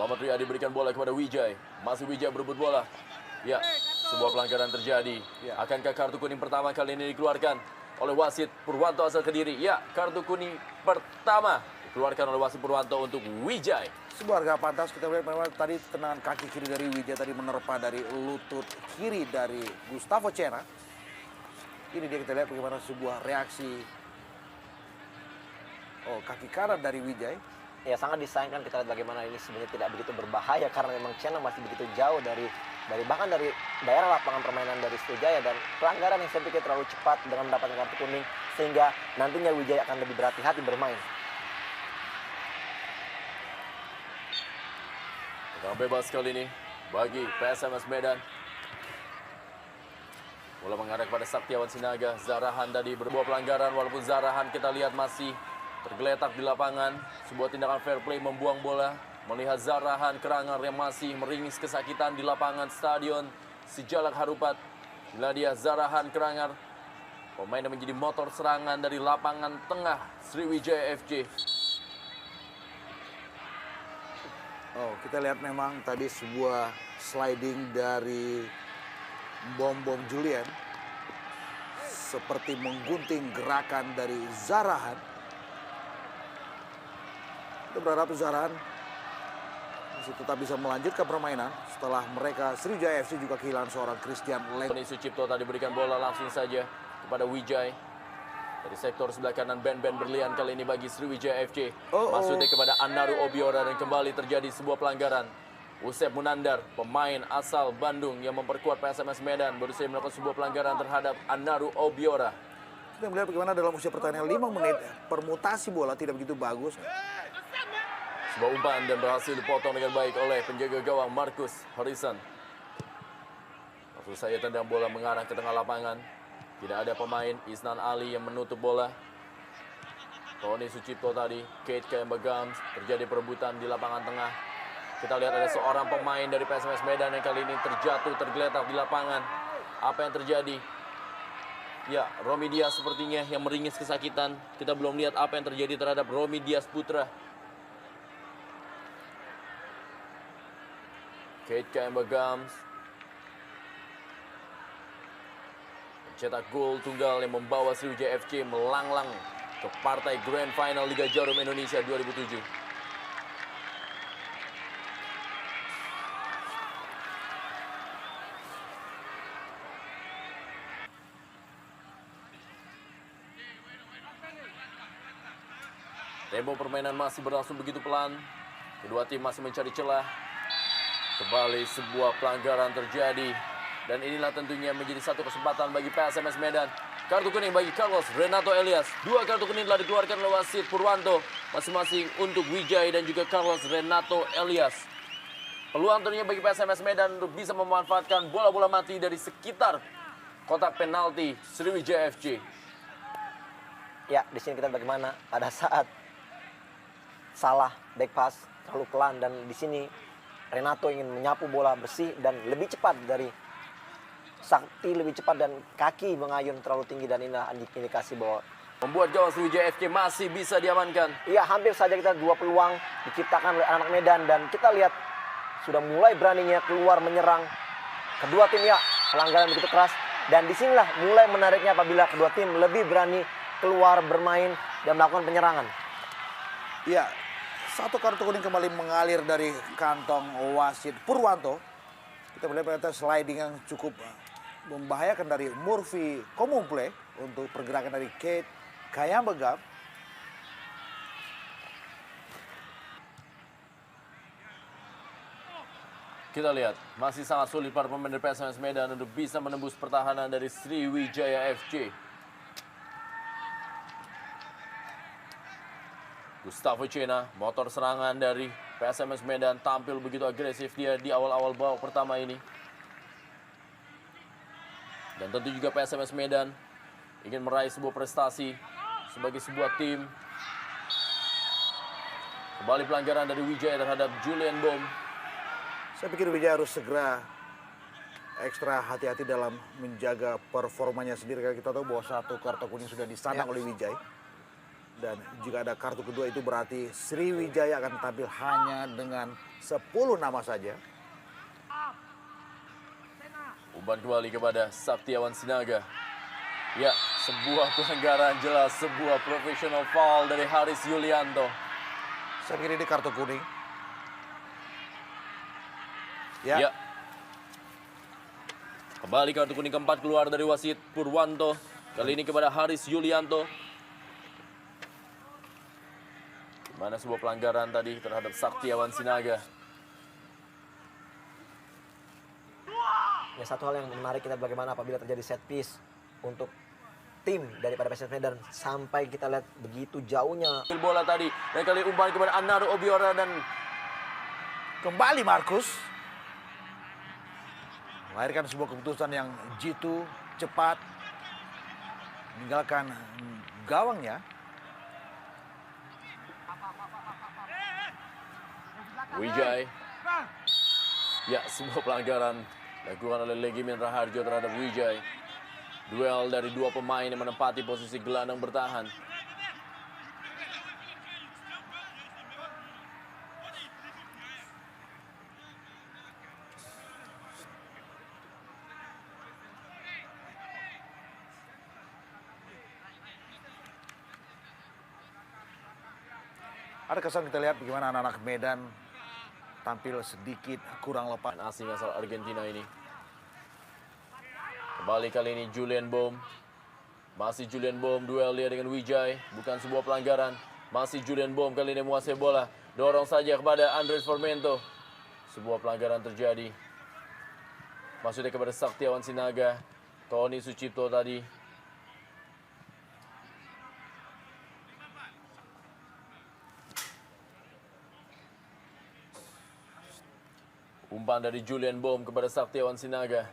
Muhammad Riyadi berikan bola kepada Wijay. Masih Wijay berebut bola. Ya, sebuah pelanggaran terjadi. Akankah kartu kuning pertama kali ini dikeluarkan oleh wasit Purwanto asal Kediri? Ya, kartu kuning pertama dikeluarkan oleh wasit Purwanto untuk Wijay. Sebuah harga pantas, kita lihat memang tadi tendangan kaki kiri dari Wijay tadi menerpa dari lutut kiri dari Gustavo Cena. Ini dia, kita lihat bagaimana sebuah reaksi kaki kanan dari Wijay. Ya, sangat disayangkan. Kita lihat bagaimana ini sebenarnya tidak begitu berbahaya karena memang Cena masih begitu jauh dari bahkan dari daerah lapangan permainan dari Sriwijaya, dan pelanggaran yang saya pikir terlalu cepat dengan mendapatkan kartu kuning sehingga nantinya Wijaya akan lebih berhati-hati bermain. Tendangan bebas kali ini bagi PSMS Medan. Bola mengarah kepada Saktiawan Sinaga. Zarahan tadi berbuat pelanggaran, walaupun Zarahan kita lihat masih tergeletak di lapangan. Sebuah tindakan fair play membuang bola. Melihat Zarahan Kerangar yang masih meringis kesakitan di lapangan Stadion Sijalak Harupat. Inilah dia Zarahan Kerangar, pemain yang menjadi motor serangan dari lapangan tengah Sriwijaya FC. Kita lihat memang tadi sebuah sliding dari Bom Julian. Seperti menggunting gerakan dari Zarahan. Kita berharap Zarahan masih tetap bisa melanjutkan permainan setelah mereka Sriwijaya FC juga kehilangan seorang Christian Leng. Tony Sucipto tadi berikan bola langsung saja kepada Wijay. Dari sektor sebelah kanan Ben berlian kali ini bagi Sriwijaya FC. Maksudnya kepada Anaru Obiora, dan kembali terjadi sebuah pelanggaran. Usep Munandar, pemain asal Bandung yang memperkuat PSMS Medan, baru saja melakukan sebuah pelanggaran terhadap Anaru Obiora. Kita melihat bagaimana dalam usia pertandingan 5 menit permutasi bola tidak begitu bagus. Sebuah umpan dan berhasil dipotong dengan baik oleh penjaga gawang Marcus Harrison. Langsung saja tendang bola mengarah ke tengah lapangan. Tidak ada pemain, Isnan Ali yang menutup bola. Tony Sucipto tadi, Kate Kayambagams, terjadi perebutan di lapangan tengah. Kita lihat ada seorang pemain dari PSMS Medan yang kali ini terjatuh, tergeletak di lapangan. Apa yang terjadi? Ya, Romi Dias sepertinya yang meringis kesakitan. Kita belum lihat apa yang terjadi terhadap Romi Dias Putra. Kate Kayambagams mencetak gol tunggal yang membawa Sriwijaya FC melanglang ke partai Grand Final Liga Jarum Indonesia 2007. Tempo permainan masih berlangsung begitu pelan. Kedua tim masih mencari celah. Kembali sebuah pelanggaran terjadi. Dan inilah tentunya menjadi satu kesempatan bagi PSMS Medan. Kartu kuning bagi Carlos Renato Elias. 2 kartu kuning telah dikeluarkan oleh wasit Purwanto. Masing-masing untuk Wijay dan juga Carlos Renato Elias. Peluang tentunya bagi PSMS Medan untuk bisa memanfaatkan bola-bola mati dari sekitar kotak penalti Sriwijaya FC. Ya, di sini kita bagaimana pada saat salah back pass terlalu pelan, dan di sini Renato ingin menyapu bola bersih dan lebih cepat dari Sakti, lebih cepat, dan kaki mengayun terlalu tinggi, dan inilah indikasi bahwa membuat gawang Sriwijaya FC masih bisa diamankan. Iya, hampir saja kita 2 peluang diciptakan oleh anak Medan, dan kita lihat sudah mulai beraninya keluar menyerang. Kedua tim, ya, pelanggaran begitu keras, dan disinilah mulai menariknya apabila kedua tim lebih berani keluar bermain dan melakukan penyerangan. Iya, satu kartu kuning kembali mengalir dari kantong wasit Purwanto. Kita melihat sliding yang cukup membahayakan dari Murphy Komumple untuk pergerakan dari Kate Kayambagam. Kita lihat, masih sangat sulit para pemain dari PSMS Medan untuk bisa menembus pertahanan dari Sriwijaya FC. Gustavo Cena, motor serangan dari PSMS Medan, tampil begitu agresif dia di awal-awal babak pertama ini. Dan tentu juga PSMS Medan ingin meraih sebuah prestasi sebagai sebuah tim. Kembali pelanggaran dari Wijaya terhadap Julian Bom. Saya pikir Wijaya harus segera ekstra hati-hati dalam menjaga performanya sendiri, karena kita tahu bahwa satu kartu kuning sudah disandang oleh Wijaya. Dan jika ada kartu kedua itu berarti Sriwijaya akan tampil hanya dengan 10 nama saja. Umpan kembali kepada Saktiawan Sinaga. Ya, sebuah pelanggaran jelas, sebuah professional foul dari Haris Yulianto. Saya pikir ini kartu kuning. Ya, Ya. Kembali kartu kuning keempat keluar dari wasit Purwanto. Kali ini kepada Haris Yulianto. Mana sebuah pelanggaran tadi terhadap Saktiawan Sinaga. Ya, satu hal yang menarik kita bagaimana apabila terjadi set piece untuk tim daripada PSS Medan sampai kita lihat begitu jauhnya. Bola tadi dan kali umpan kepada Anaru Obiora dan kembali Markus. Melahirkan sebuah keputusan yang jitu, cepat. Meninggalkan gawangnya. Wijay. Ya, sebuah pelanggaran dilakukan oleh Legimin Raharjo terhadap Wijay. Duel dari dua pemain yang menempati posisi gelandang bertahan. Ada kesan kita lihat bagaimana anak-anak Medan tampil sedikit kurang lepas. Pemain asing asal Argentina ini. Kembali kali ini Julian Bohm. Masih Julian Bohm, duel dia dengan Wijay. Bukan sebuah pelanggaran. Masih Julian Bohm kali ini menguasai bola. Dorong saja kepada Andres Formento. Sebuah pelanggaran terjadi. Maksudnya kepada Saktiawan Sinaga. Tony Sucipto tadi. Umpan dari Julian Bohm kepada Saktiawan Sinaga.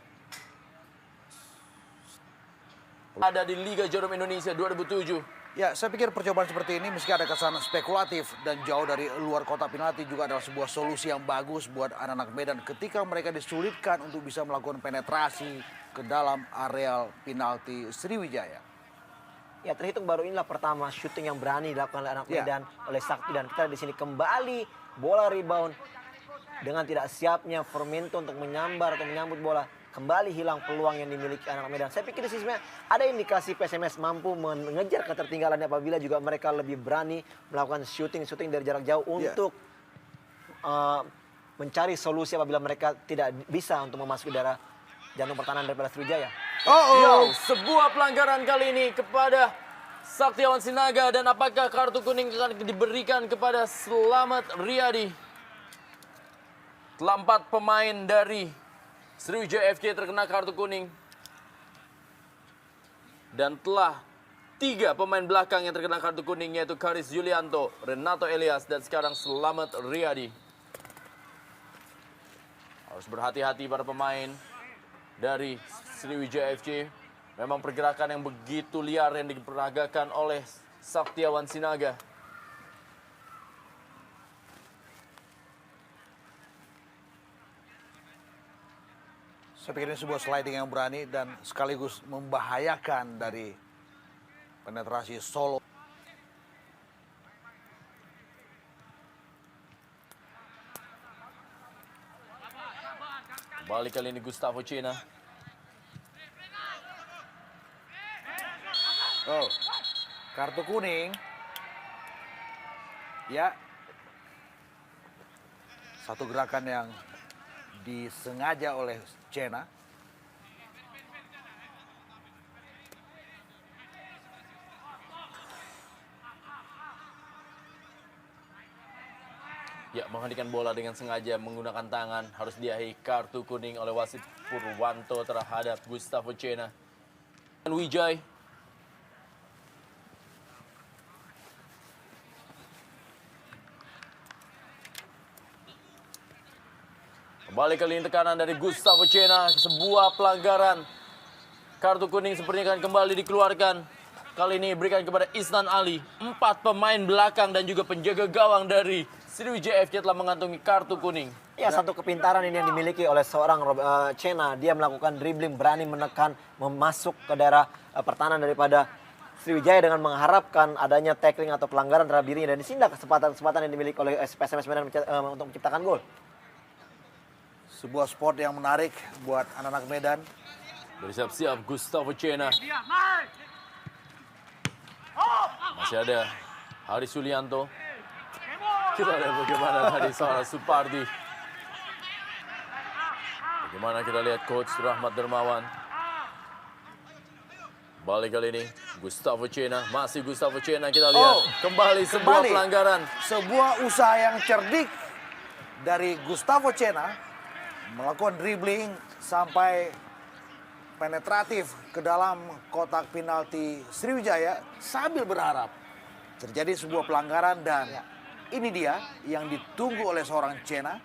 Ada di Liga Jarum Indonesia 2007. Ya, saya pikir percobaan seperti ini meski ada kesan spekulatif dan jauh dari luar kotak penalti juga adalah sebuah solusi yang bagus buat anak-anak Medan ketika mereka disulitkan untuk bisa melakukan penetrasi ke dalam areal penalti Sriwijaya. Ya, terhitung baru inilah pertama syuting yang berani dilakukan oleh anak Ya. Medan oleh Sakti, dan kita di sini kembali bola rebound dengan tidak siapnya Formento untuk menyambar atau menyambut bola. Kembali hilang peluang yang dimiliki anak Medan. Saya pikir di sini sebenarnya ada indikasi PSMS mampu mengejar ketertinggalannya apabila juga mereka lebih berani melakukan shooting dari jarak jauh untuk mencari solusi apabila mereka tidak bisa untuk memasuki daerah jantung pertahanan daripada Sriwijaya. Yo, sebuah pelanggaran kali ini kepada Saktiawan Sinaga, dan apakah kartu kuning akan diberikan kepada Slamet Riyadi? Telah 4 pemain dari Sriwijaya FC terkena kartu kuning. Dan telah 3 pemain belakang yang terkena kartu kuning, yaitu Haris Yulianto, Renato Elias, dan sekarang Slamet Riyadi. Harus berhati-hati para pemain dari Sriwijaya FC. Memang pergerakan yang begitu liar yang diperagakan oleh Saktiawan Sinaga. Saya pikir ini sebuah sliding yang berani dan sekaligus membahayakan dari penetrasi solo. Kembali kali ini Gustavo Cina. Oh, kartu kuning. Ya. Satu gerakan yang disengaja oleh Cena. Ya, menghentikan bola dengan sengaja menggunakan tangan harus diakhiri kartu kuning oleh wasit Purwanto terhadap Gustavo Cena. Dan Wijay. Kembali kali ini tekanan dari Gustavo Cena, sebuah pelanggaran. Kartu kuning sepertinya akan kembali dikeluarkan. Kali ini diberikan kepada Isnan Ali. 4 pemain belakang dan juga penjaga gawang dari Sriwijaya FC telah mengantongi kartu kuning. Ya, satu kepintaran ini yang dimiliki oleh seorang Cena. Dia melakukan dribbling, berani menekan, memasuk ke daerah pertahanan daripada Sriwijaya dengan mengharapkan adanya tackling atau pelanggaran terhadap dirinya, dan di sini kesempatan yang dimiliki oleh PSMS Medan untuk menciptakan gol. Sebuah sport yang menarik buat anak-anak Medan. Bersiap-siap Gustavo Cena. Masih ada Haris Sulianto. Kita lihat bagaimana tadi seorang Supardi. Bagaimana kita lihat Coach Rahmat Dermawan. Balik kali ini Gustavo Cena, masih Gustavo Cena, kita lihat kembali sebuah pelanggaran. Sebuah usaha yang cerdik dari Gustavo Cena melakukan dribbling sampai penetratif ke dalam kotak penalti Sriwijaya sambil berharap terjadi sebuah pelanggaran, dan ini dia yang ditunggu oleh seorang Cena.